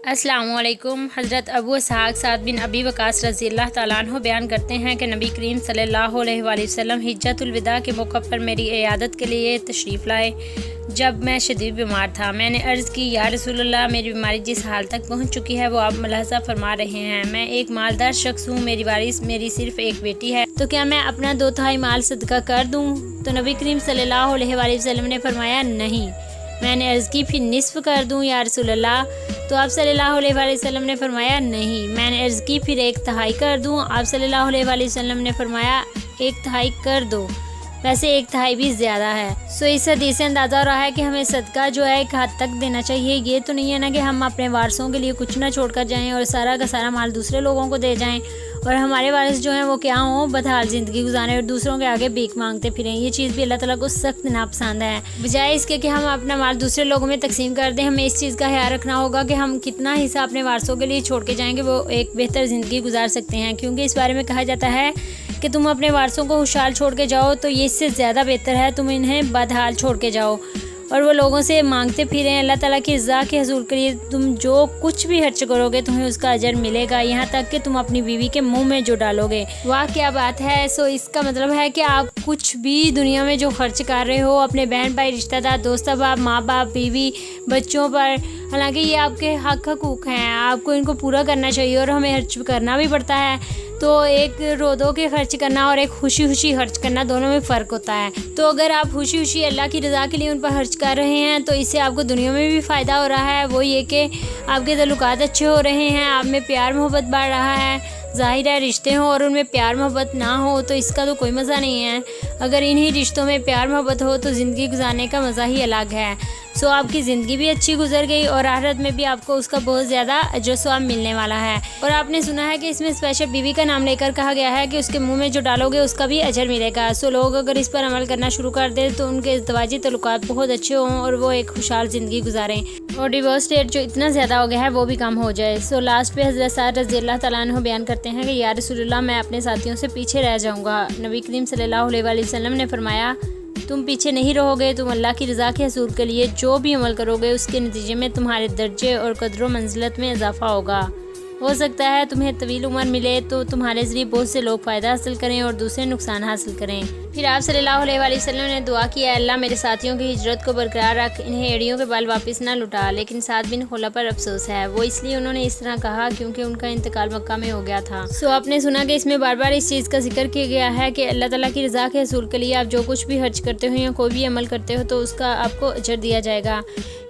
अस्सलामुअलैकुम। हज़रत अबू इसहाक़ साद बिन अबी वक़ास रज़ियल्लाहु ताला अन्हु बयान करते हैं कि नबी करीम सल्लल्लाहु अलैहि वसल्लम हिज्जतुल विदा के मौक़े पर मेरी इयादत के लिए तशरीफ़ लाए। जब मैं शदीद बीमार था, मैंने अर्ज़ की, या रसूलल्लाह, मेरी बीमारी जिस हाल तक पहुँच चुकी है वो आप मुलाहज़ा फरमा रहे हैं। मैं एक मालदार शख्स हूँ, मेरी वारिस मेरी सिर्फ़ एक बेटी है, तो क्या मैं अपना 2/3 माल सदका कर दूँ? तो नबी करीम सल्लल्लाहु अलैहि वसल्लम ने फरमाया, नहीं। मैंने अर्ज़ की, फिर निस्फ़ कर दूँ या रसूलल्लाह? तो आप सल्लल्लाहु अलैहि वसल्लम ने फरमाया, नहीं। मैंने अर्ज़ की, फिर 1/3 कर दूँ? आप सल्लल्लाहु अलैहि वसल्लम ने फरमाया, 1/3 कर दो, वैसे 1/3 भी ज़्यादा है। सो इस हदीस से अंदाज़ा हो रहा है कि हमें सदका जो है एक हद तक देना चाहिए। ये तो नहीं है ना कि हम अपने वारसों के लिए कुछ ना छोड़ कर जाएँ और सारा का सारा माल दूसरे लोगों को दे जाएँ और हमारे वारिस जो हैं वो क्या हों, बदहाल ज़िंदगी गुजारें और दूसरों के आगे भीख मांगते फिरें। ये चीज़ भी अल्लाह ताला को सख्त नापसंद है। बजाय इसके कि हम अपना माल दूसरे लोगों में तकसीम कर दें, हमें इस चीज़ का ख्याल रखना होगा कि हम कितना हिस्सा अपने वारसों के लिए छोड़ के जाएंगे वो एक बेहतर ज़िंदगी गुजार सकते हैं। क्योंकि इस बारे में कहा जाता है कि तुम अपने वारसों को खुशहाल छोड़ के जाओ तो ये इससे ज़्यादा बेहतर है तुम इन्हें बदहाल छोड़ के जाओ और वो लोगों से मांगते फिरें। अल्लाह ताला की रज़ा के हसूल के लिए तुम जो कुछ भी खर्च करोगे तुम्हें उसका अजर मिलेगा, यहाँ तक कि तुम अपनी बीवी के मुंह में जो डालोगे। वाह क्या बात है। सो इसका मतलब है कि आप कुछ भी दुनिया में जो खर्च कर रहे हो अपने बहन भाई, रिश्तेदार, दोस्त अहबाब, माँ बाप, बीवी, बच्चों पर, हालांकि ये आपके हक हकूक़ हैं, आपको इनको पूरा करना चाहिए और हमें खर्च करना भी पड़ता है। तो एक रो धो के खर्च करना और एक खुशी खुशी खर्च करना, दोनों में फ़र्क होता है। तो अगर आप खुशी खुशी अल्लाह की रज़ा के लिए उन पर खर्च कर रहे हैं तो इससे आपको दुनिया में भी फ़ायदा हो रहा है। वो ये कि आपके तल्लुकात अच्छे हो रहे हैं, आप में प्यार मोहब्बत बढ़ रहा है। ज़ाहिर है रिश्ते हों और उनमें प्यार मोहब्बत ना हो तो इसका तो कोई मज़ा नहीं है। अगर इन्हीं रिश्तों में प्यार मोहब्बत हो तो ज़िंदगी गुजारने का मज़ा ही अलग है। सो आपकी ज़िंदगी भी अच्छी गुजर गई और आखिरत में भी आपको उसका बहुत ज़्यादा अजर सवाब मिलने वाला है। और आपने सुना है कि इसमें स्पेशल बीवी का नाम लेकर कहा गया है कि उसके मुंह में जो डालोगे उसका भी अजर मिलेगा। सो लोग अगर इस पर अमल करना शुरू कर दें तो उनके इज़्दिवाजी तल्लुकात बहुत अच्छे हों और वो एक खुशहाल ज़िंदगी गुजारें और डिवोर्स रेट जो इतना ज़्यादा हो गया है वो भी कम हो जाए। सो लास्ट पे हज़रत साद रज़ियल्लाहु ताला अन्हु बयान करते हैं कि या रसूलल्लाह, मैं अपने साथियों से पीछे रह जाऊँगा। नबी करीम सल्लल्लाहु अलैहि वसल्लम ने फरमाया, तुम पीछे नहीं रहोगे। तुम अल्लाह की रज़ा के हसूल के लिए जो भी अमल करोगे उसके नतीजे में तुम्हारे दर्जे और कदर मंजिलत में इजाफ़ा होगा। हो सकता है तुम्हें तवील उम्र मिले तो तुम्हारे ज़रिए बहुत से लोग फ़ायदा हासिल करें और दूसरे नुकसान हासिल करें। फिर आप सल्लल्लाहु अलैहि वसल्लम ने दुआ की, अल्लाह मेरे साथियों की हिजरत को बरकरार रख, इन्हें एड़ियों के बाल वापस ना लुटा। लेकिन साद बिन खुला पर अफसोस है। वो इसलिए उन्होंने इस तरह कहा क्योंकि उनका इंतकाल मक्का में हो गया था। सो आपने सुना कि इसमें बार बार इस चीज़ का जिक्र किया गया है कि अल्लाह ताला की रज़ा के हसूल के लिए आप जो कुछ भी खर्च करते हो या कोई भी अमल करते हो तो उसका आपको अजर दिया जाएगा।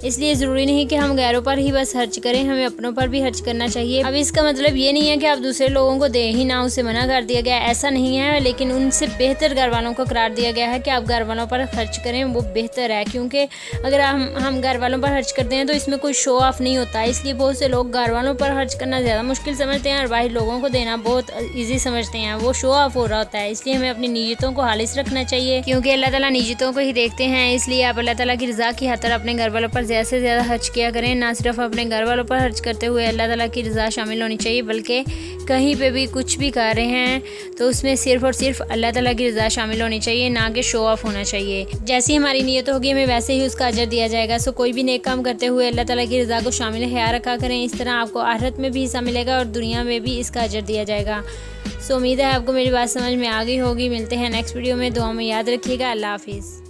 इसलिए ज़रूरी नहीं कि हम गैरों पर ही बस खर्च करें, हमें अपनों पर भी खर्च करना चाहिए। अब इसका मतलब ये नहीं है कि आप दूसरे लोगों को दें ही ना, उसे मना कर दिया गया, ऐसा नहीं है। लेकिन उनसे बेहतर घर वालों को करार दिया गया है कि आप घर वालों पर खर्च करें, वो बेहतर है। क्योंकि अगर हम घर वालों पर खर्च करते हैं तो इसमें कोई शो ऑफ नहीं होता। इसलिए बहुत से लोग घर वालों पर खर्च करना ज़्यादा मुश्किल समझते हैं और बाहर लोगों को देना बहुत ईजी समझते हैं, वो शो ऑफ हो रहा होता है। इसलिए हमें अपनी नीयतों को खालिस रखना चाहिए क्योंकि अल्लाह ताला नीयतों को ही देखते हैं। इसलिए आप अल्लाह ताला की रज़ा की खातिर अपने घर वालों पर ज़्यादा से ज़्यादा खर्च किया करें। ना सिर्फ अपने घर वालों पर खर्च करते हुए अल्लाह ताला की रज़ा शामिल होनी चाहिए, बल्कि कहीं पे भी कुछ भी कर रहे हैं तो उसमें सिर्फ़ और सिर्फ अल्लाह ताला की रज़ा शामिल होनी चाहिए, ना कि शो ऑफ होना चाहिए। जैसी हमारी नीयत होगी हमें वैसे ही उसका अजर दिया जाएगा। सो कोई भी नेक काम करते हुए अल्लाह ताला की रज़ा को शामिल ख्याल रखा करें। इस तरह आपको आखिरत में भी हिस्सा मिलेगा और दुनिया में भी इसका अजर दिया जाएगा। सो उम्मीद है आपको मेरी बात समझ में आ गई होगी। मिलते हैं नेक्स्ट वीडियो में, दुआ में याद रखिएगा। अल्लाह हाफिज़।